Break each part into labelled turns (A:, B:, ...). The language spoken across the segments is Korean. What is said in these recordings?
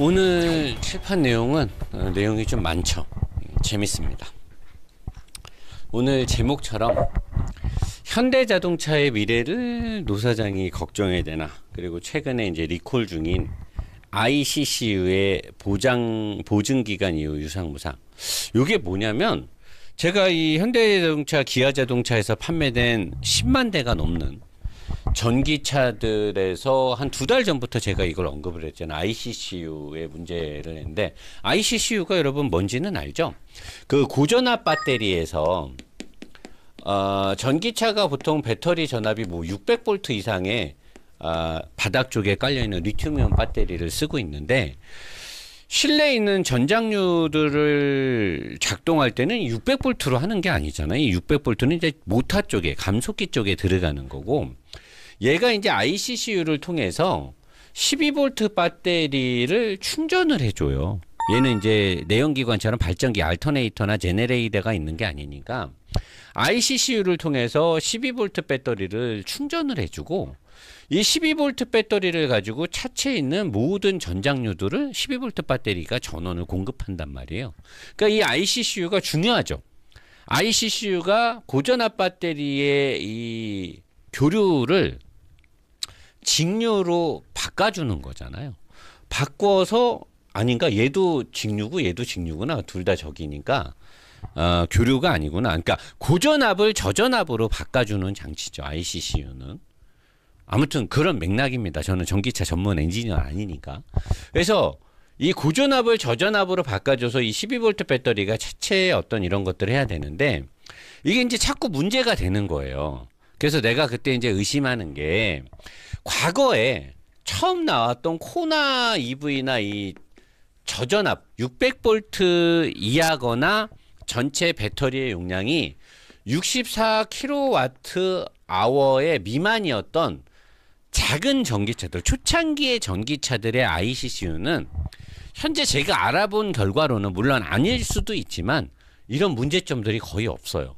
A: 오늘 칠판 내용은 내용이 좀 많죠. 재밌습니다. 오늘 제목처럼 현대자동차의 미래를 노 사장이 걱정해야 되나, 그리고 최근에 이제 리콜 중인 ICCU의 보증기간 이후 유상무상. 이게 뭐냐면, 제가 이 현대자동차, 기아자동차에서 판매된 10만 대가 넘는 전기차들에서 한 2달 전부터 제가 이걸 언급을 했잖아요. ICCU의 문제를 했는데, ICCU가 여러분 뭔지는 알죠? 그 고전압 배터리에서 전기차가 보통 배터리 전압이 뭐 600V 이상의 바닥 쪽에 깔려있는 리튬이온 배터리를 쓰고 있는데, 실내에 있는 전장류들을 작동할 때는 600V로 하는 게 아니잖아요. 이 600V는 이제 모터 쪽에, 감속기 쪽에 들어가는 거고, 얘가 이제 ICCU를 통해서 12V 배터리를 충전을 해줘요. 얘는 이제 내연기관처럼 발전기 알터네이터나 제네레이터가 있는 게 아니니까 ICCU를 통해서 12V 배터리를 충전을 해주고, 이 12V 배터리를 가지고 차체에 있는 모든 전장류들을 12V 배터리가 전원을 공급한단 말이에요. 그러니까 이 ICCU가 중요하죠. ICCU가 고전압 배터리의 이 교류를 직류로 바꿔주는 거잖아요. 바꿔서, 아닌가? 얘도 직류고 얘도 직류구나. 둘 다 적이니까 교류가 아니구나. 그러니까 고전압을 저전압으로 바꿔주는 장치죠, ICCU는. 아무튼 그런 맥락입니다. 저는 전기차 전문 엔지니어 아니니까. 그래서 이 고전압을 저전압으로 바꿔줘서 이 12V 배터리가 차체에 어떤 이런 것들을 해야 되는데, 이게 이제 자꾸 문제가 되는 거예요. 그래서 내가 그때 이제 의심하는 게, 과거에 처음 나왔던 코나 EV나 이 저전압 600V 이하거나 전체 배터리의 용량이 64kWh의 미만이었던 작은 전기차들, 초창기의 전기차들의 ICCU는 현재 제가 알아본 결과로는, 물론 아닐 수도 있지만, 이런 문제점들이 거의 없어요.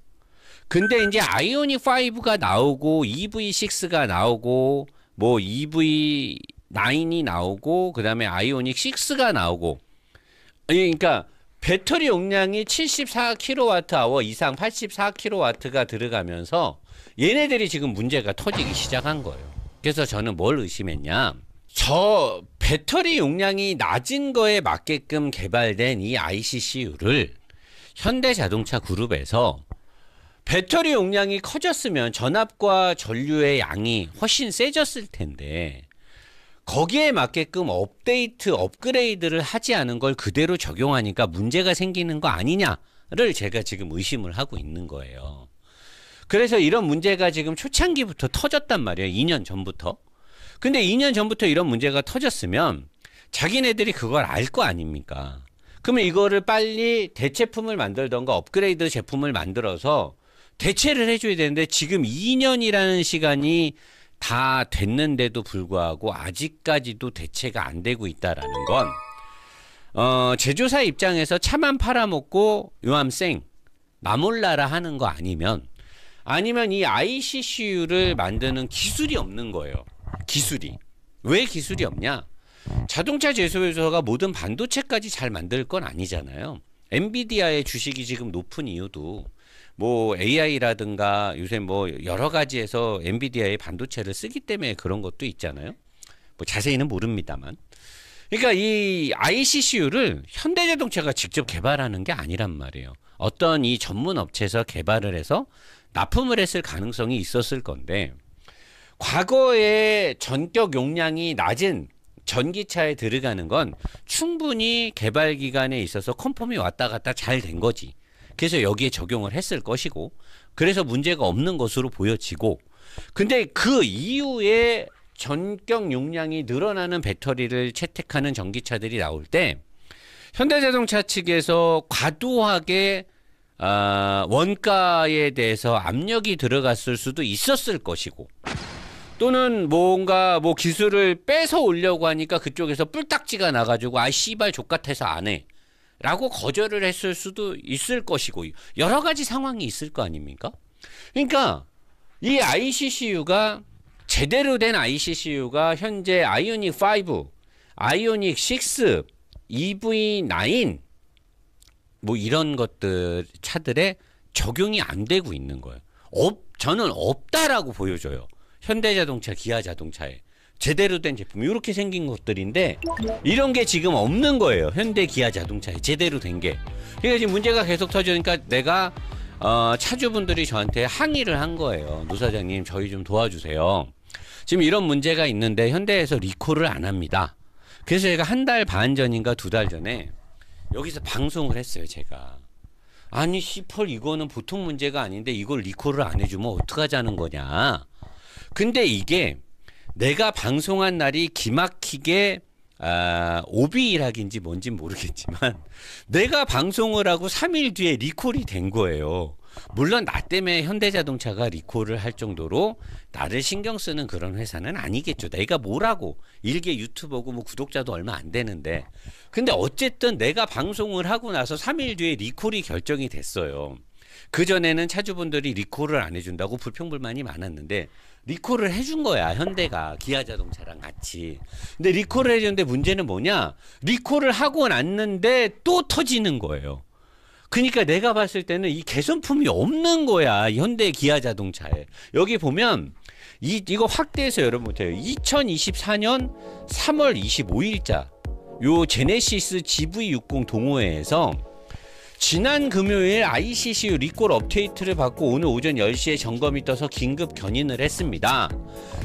A: 근데 이제 아이오닉 5가 나오고 EV6가 나오고 뭐 EV9이 나오고 그다음에 아이오닉 6가 나오고, 그러니까 배터리 용량이 74kWh 이상 84kW가 들어가면서 얘네들이 지금 문제가 터지기 시작한 거예요. 그래서 저는 뭘 의심했냐, 저 배터리 용량이 낮은 거에 맞게끔 개발된 이 ICCU를 현대자동차 그룹에서 배터리 용량이 커졌으면 전압과 전류의 양이 훨씬 세졌을 텐데, 거기에 맞게끔 업그레이드를 하지 않은 걸 그대로 적용하니까 문제가 생기는 거 아니냐를 제가 지금 의심을 하고 있는 거예요. 그래서 이런 문제가 지금 초창기부터 터졌단 말이에요. 2년 전부터. 근데 2년 전부터 이런 문제가 터졌으면 자기네들이 그걸 알 거 아닙니까? 그러면 이거를 빨리 대체품을 만들던가 업그레이드 제품을 만들어서 대체를 해줘야 되는데, 지금 2년이라는 시간이 다 됐는데도 불구하고 아직까지도 대체가 안 되고 있다라는 건, 제조사 입장에서 차만 팔아먹고 요암생 마몰라라 하는 거 아니면 이 ICCU를 만드는 기술이 없는 거예요. 기술이. 왜 기술이 없냐? 자동차 제조회사가 모든 반도체까지 잘 만들 건 아니잖아요. 엔비디아의 주식이 지금 높은 이유도 뭐 AI라든가 요새 뭐 여러 가지에서 엔비디아의 반도체를 쓰기 때문에 그런 것도 있잖아요. 뭐 자세히는 모릅니다만. 그러니까 이 ICCU를 현대자동차가 직접 개발하는 게 아니란 말이에요. 어떤 이 전문 업체에서 개발을 해서 납품을 했을 가능성이 있었을 건데, 과거에 전격 용량이 낮은 전기차에 들어가는 건 충분히 개발 기간에 있어서 컨펌이 왔다 갔다 잘 된 거지. 그래서 여기에 적용을 했을 것이고, 그래서 문제가 없는 것으로 보여지고, 근데 그 이후에 전격 용량이 늘어나는 배터리를 채택하는 전기차들이 나올 때 현대자동차 측에서 과도하게 원가에 대해서 압력이 들어갔을 수도 있었을 것이고, 또는 뭔가 뭐 기술을 뺏어 오려고 하니까 그쪽에서 뿔딱지가 나가지고 아 씨발 족같아서 안 해 라고 거절을 했을 수도 있을 것이고, 여러 가지 상황이 있을 거 아닙니까? 그러니까 이 ICCU가 제대로 된 ICCU가 현재 아이오닉 5, 아이오닉 6 EV9 뭐 이런 것들 차들에 적용이 안 되고 있는 거예요. 저는 없다라고 보여줘요. 현대자동차, 기아자동차에 제대로 된 제품 이렇게 생긴 것들인데 이런 게 지금 없는 거예요. 현대, 기아자동차에 제대로 된 게. 그러니까 지금 문제가 계속 터지니까 내가 차주분들이 저한테 항의를 한 거예요. 노 사장님, 저희 좀 도와주세요. 지금 이런 문제가 있는데 현대에서 리콜을 안 합니다. 그래서 제가 1달 반 전인가 2달 전에 여기서 방송을 했어요. 제가 아니 씨펄 이거는 보통 문제가 아닌데 이걸 리콜을 안 해주면 어떡하자는 거냐. 근데 이게 내가 방송한 날이 기막히게 오비일학인지 뭔지 모르겠지만 내가 방송을 하고 3일 뒤에 리콜이 된 거예요. 물론 나 때문에 현대자동차가 리콜을 할 정도로 나를 신경 쓰는 그런 회사는 아니겠죠. 내가 뭐라고 일개 유튜버고 뭐 구독자도 얼마 안 되는데. 근데 어쨌든 내가 방송을 하고 나서 3일 뒤에 리콜이 결정이 됐어요. 그전에는 차주분들이 리콜을 안 해준다고 불평불만이 많았는데 리콜을 해준 거야. 현대가 기아자동차랑 같이. 근데 리콜을 해줬는데 문제는 뭐냐, 리콜을 하고 났는데 또 터지는 거예요. 그러니까 내가 봤을 때는 이 개선품이 없는 거야. 현대 기아자동차에. 여기 보면 이거 확대해서 여러분 보세요. 2024년 3월 25일자 요 제네시스 GV60 동호회에서 지난 금요일 ICCU 리콜 업데이트를 받고 오늘 오전 10시에 점검이 떠서 긴급 견인을 했습니다.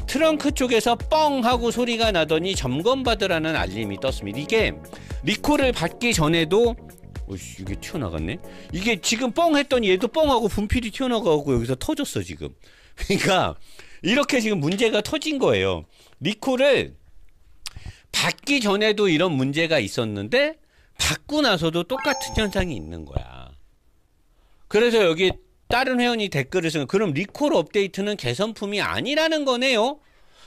A: 트렁크 쪽에서 뻥 하고 소리가 나더니 점검 받으라는 알림이 떴습니다. 이게 리콜을 받기 전에도 이게 튀어나갔네. 이게 지금 뻥 했더니 얘도 뻥하고 분필이 튀어나가고 여기서 터졌어 지금. 그러니까 이렇게 지금 문제가 터진 거예요. 리콜을 받기 전에도 이런 문제가 있었는데 받고 나서도 똑같은 현상이 있는 거야. 그래서 여기 다른 회원이 댓글을 쓴, 그럼 리콜 업데이트는 개선품이 아니라는 거네요.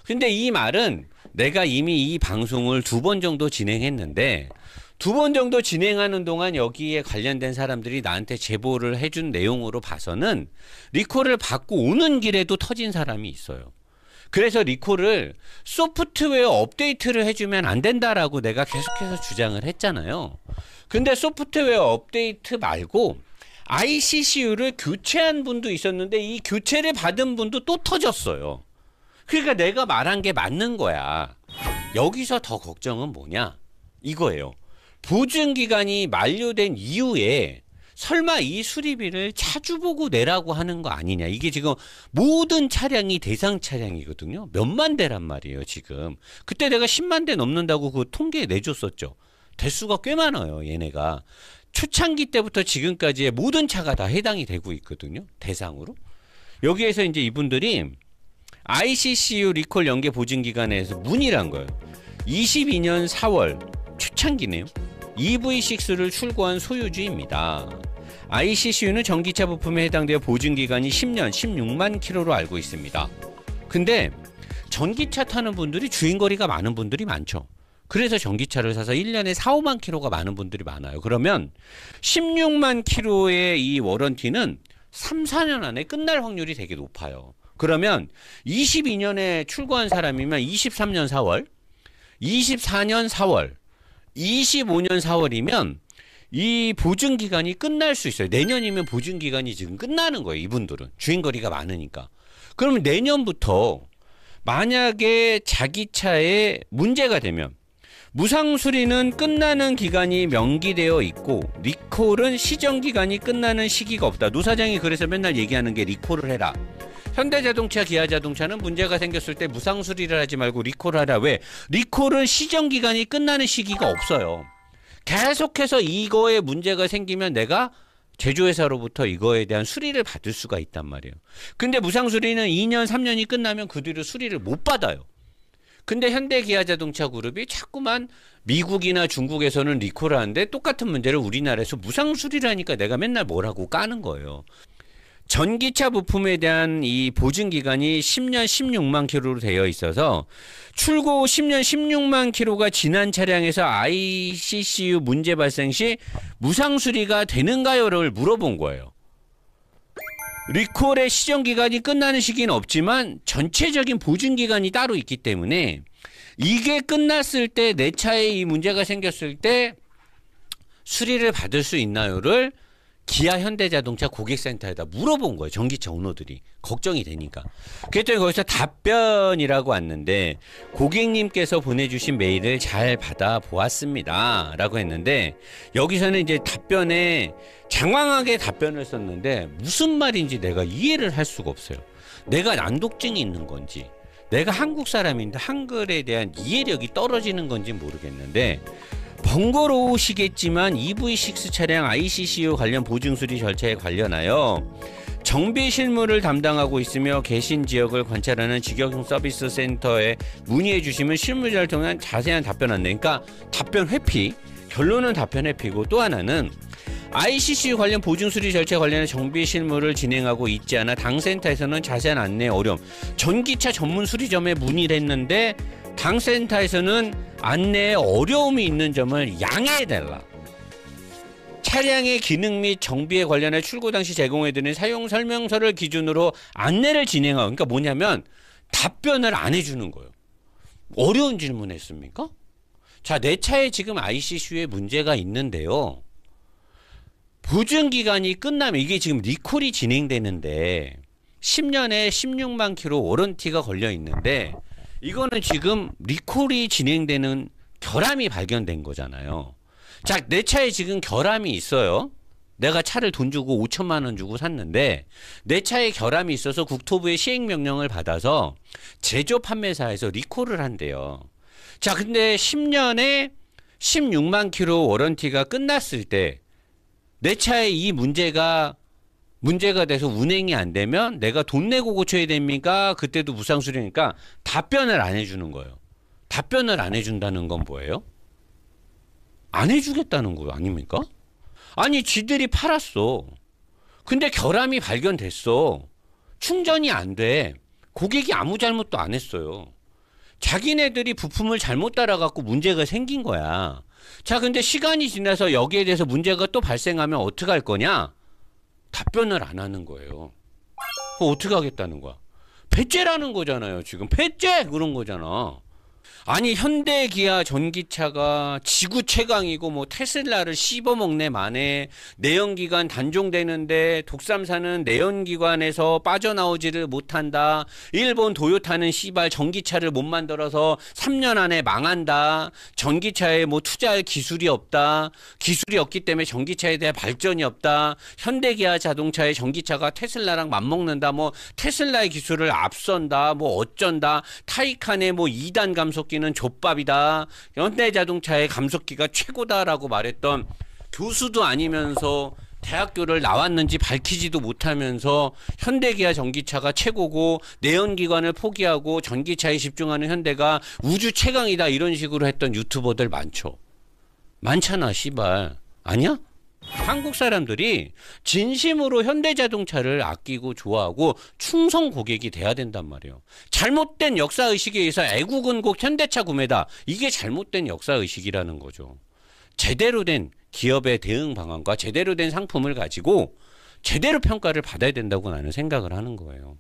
A: 근데 이 말은 내가 이미 이 방송을 2번 정도 진행했는데 2번 정도 진행하는 동안 여기에 관련된 사람들이 나한테 제보를 해준 내용으로 봐서는 리콜을 받고 오는 길에도 터진 사람이 있어요. 그래서 리콜을 소프트웨어 업데이트를 해주면 안 된다라고 내가 계속해서 주장을 했잖아요. 근데 소프트웨어 업데이트 말고 ICCU를 교체한 분도 있었는데 이 교체를 받은 분도 또 터졌어요. 그러니까 내가 말한 게 맞는 거야. 여기서 더 걱정은 뭐냐 이거예요. 보증기간이 만료된 이후에 설마 이 수리비를 차주 보고 내라고 하는 거 아니냐. 이게 지금 모든 차량이 대상 차량이거든요. 몇만 대란 말이에요 지금. 그때 내가 10만 대 넘는다고 그 통계 내줬었죠. 대수가 꽤 많아요 얘네가. 초창기 때부터 지금까지의 모든 차가 다 해당이 되고 있거든요 대상으로. 여기에서 이제 이분들이 ICCU 리콜 연계 보증기간에서 문의를 한 거예요. 22년 4월 초창기네요. EV6를 출고한 소유주입니다. ICCU는 전기차 부품에 해당되어 보증기간이 10년 16만 킬로로 알고 있습니다. 근데 전기차 타는 분들이 주행거리가 많은 분들이 많죠. 그래서 전기차를 사서 1년에 4, 5만 킬로가 많은 분들이 많아요. 그러면 16만 킬로의 이 워런티는 3, 4년 안에 끝날 확률이 되게 높아요. 그러면 22년에 출고한 사람이면 23년 4월, 24년 4월, 25년 4월이면 이 보증기간이 끝날 수 있어요. 내년이면 보증기간이 지금 끝나는 거예요. 이분들은 주행거리가 많으니까. 그러면 내년부터 만약에 자기 차에 문제가 되면 무상수리는 끝나는 기간이 명기되어 있고 리콜은 시정기간이 끝나는 시기가 없다. 노 사장이 그래서 맨날 얘기하는 게 리콜을 해라. 현대자동차, 기아자동차는 문제가 생겼을 때 무상수리를 하지 말고 리콜을 하라. 왜? 리콜은 시정기간이 끝나는 시기가 없어요. 계속해서 이거에 문제가 생기면 내가 제조회사로부터 이거에 대한 수리를 받을 수가 있단 말이에요. 근데 무상수리는 2년, 3년이 끝나면 그 뒤로 수리를 못 받아요. 근데 현대기아자동차 그룹이 자꾸만 미국이나 중국에서는 리콜을 하는데 똑같은 문제를 우리나라에서 무상수리를 하니까 내가 맨날 뭐라고 까는 거예요. 전기차 부품에 대한 이 보증기간이 10년 16만 킬로로 되어 있어서 출고 10년 16만 킬로가 지난 차량에서 ICCU 문제 발생 시 무상수리가 되는가요를 물어본 거예요. 리콜의 시정기간이 끝나는 시기는 없지만 전체적인 보증기간이 따로 있기 때문에 이게 끝났을 때 내 차에 이 문제가 생겼을 때 수리를 받을 수 있나요를 기아 현대자동차 고객센터에다 물어본 거예요. 전기차 오너들이 걱정이 되니까. 그랬더니 거기서 답변이라고 왔는데 고객님께서 보내주신 메일을 잘 받아보았습니다 라고 했는데 여기서는 이제 답변에 장황하게 답변을 썼는데 무슨 말인지 내가 이해를 할 수가 없어요. 내가 난독증이 있는 건지 내가 한국 사람인데 한글에 대한 이해력이 떨어지는 건지 모르겠는데 번거로우시겠지만 EV6 차량 ICCU 관련 보증수리 절차에 관련하여 정비 실무를 담당하고 있으며 계신 지역을 관찰하는 직영 서비스 센터에 문의해 주시면 실무자를 통한 자세한 답변 안내. 그러니까 답변 회피, 결론은 답변 회피고 또 하나는 ICCU 관련 보증수리 절차에 관련한 정비 실무를 진행하고 있지 않아 당 센터에서는 자세한 안내 어려움. 전기차 전문 수리점에 문의를 했는데 당 센터에서는 안내에 어려움이 있는 점을 양해해달라. 차량의 기능 및 정비에 관련해 출고 당시 제공해드린 사용 설명서를 기준으로 안내를 진행하고, 그러니까 뭐냐면 답변을 안 해주는 거예요. 어려운 질문 했습니까? 자, 내 차에 지금 ICCU에 문제가 있는데요. 보증기간이 끝나면 이게 지금 리콜이 진행되는데 10년에 16만 킬로 워런티가 걸려 있는데 이거는 지금 리콜이 진행되는 결함이 발견된 거잖아요. 자, 내 차에 지금 결함이 있어요. 내가 차를 돈 주고 5천만 원 주고 샀는데 내 차에 결함이 있어서 국토부의 시행명령을 받아서 제조 판매사에서 리콜을 한대요. 자, 근데 10년에 16만 킬로 워런티가 끝났을 때 내 차에 이 문제가 돼서 운행이 안 되면 내가 돈 내고 고쳐야 됩니까? 그때도 무상수리니까 답변을 안 해주는 거예요. 답변을 안 해준다는 건 뭐예요? 안 해주겠다는 거 아닙니까? 아니, 지들이 팔았어. 근데 결함이 발견됐어. 충전이 안 돼. 고객이 아무 잘못도 안 했어요. 자기네들이 부품을 잘못 따라갖고 문제가 생긴 거야. 자, 근데 시간이 지나서 여기에 대해서 문제가 또 발생하면 어떻게 할 거냐? 답변을 안 하는 거예요. 그거 어떻게 하겠다는 거야? 폐죄라는 거잖아요. 지금 폐죄 그런 거잖아. 아니, 현대 기아 전기차가 지구 최강이고 뭐 테슬라를 씹어먹네 만에 내연기관 단종되는데 독삼사는 내연기관에서 빠져나오지를 못한다. 일본 도요타는 씨발 전기차를 못 만들어서 3년 안에 망한다. 전기차에 뭐 투자할 기술이 없다. 기술이 없기 때문에 전기차에 대한 발전이 없다. 현대 기아 자동차의 전기차가 테슬라랑 맞먹는다. 뭐 테슬라의 기술을 앞선다. 뭐 어쩐다. 타이칸의 뭐 2단 감속 는 족밥이다. 현대자동차의 감속기가 최고다라고 말했던 교수도 아니면서 대학교를 나왔는지 밝히지도 못하면서 현대기아 전기차가 최고고 내연기관을 포기하고 전기차에 집중하는 현대가 우주 최강이다 이런 식으로 했던 유튜버들 많죠. 많잖아 씨발. 아니야? 한국 사람들이 진심으로 현대자동차를 아끼고 좋아하고 충성 고객이 돼야 된단 말이에요. 잘못된 역사의식에 의해서 애국은 꼭 현대차 구매다. 이게 잘못된 역사의식이라는 거죠. 제대로 된 기업의 대응 방안과 제대로 된 상품을 가지고 제대로 평가를 받아야 된다고 나는 생각을 하는 거예요.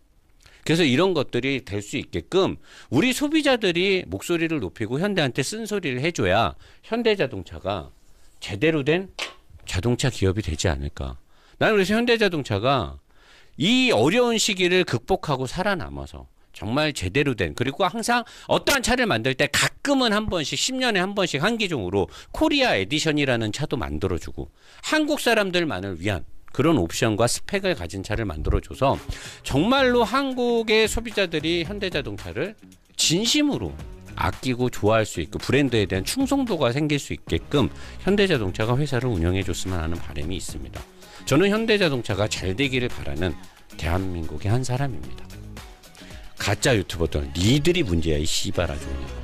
A: 그래서 이런 것들이 될 수 있게끔 우리 소비자들이 목소리를 높이고 현대한테 쓴소리를 해줘야 현대자동차가 제대로 된 자동차 기업이 되지 않을까. 나는 그래서 현대자동차가 이 어려운 시기를 극복하고 살아남아서 정말 제대로 된, 그리고 항상 어떠한 차를 만들 때 가끔은 한 번씩 10년에 한 번씩 한기종으로 코리아 에디션이라는 차도 만들어주고 한국 사람들만을 위한 그런 옵션과 스펙을 가진 차를 만들어줘서 정말로 한국의 소비자들이 현대자동차를 진심으로 아끼고 좋아할 수 있고 브랜드에 대한 충성도가 생길 수 있게끔 현대자동차가 회사를 운영해 줬으면 하는 바람이 있습니다. 저는 현대자동차가 잘 되기를 바라는 대한민국의 한 사람입니다. 가짜 유튜버들 니들이 문제야 이 씨발아 종이야.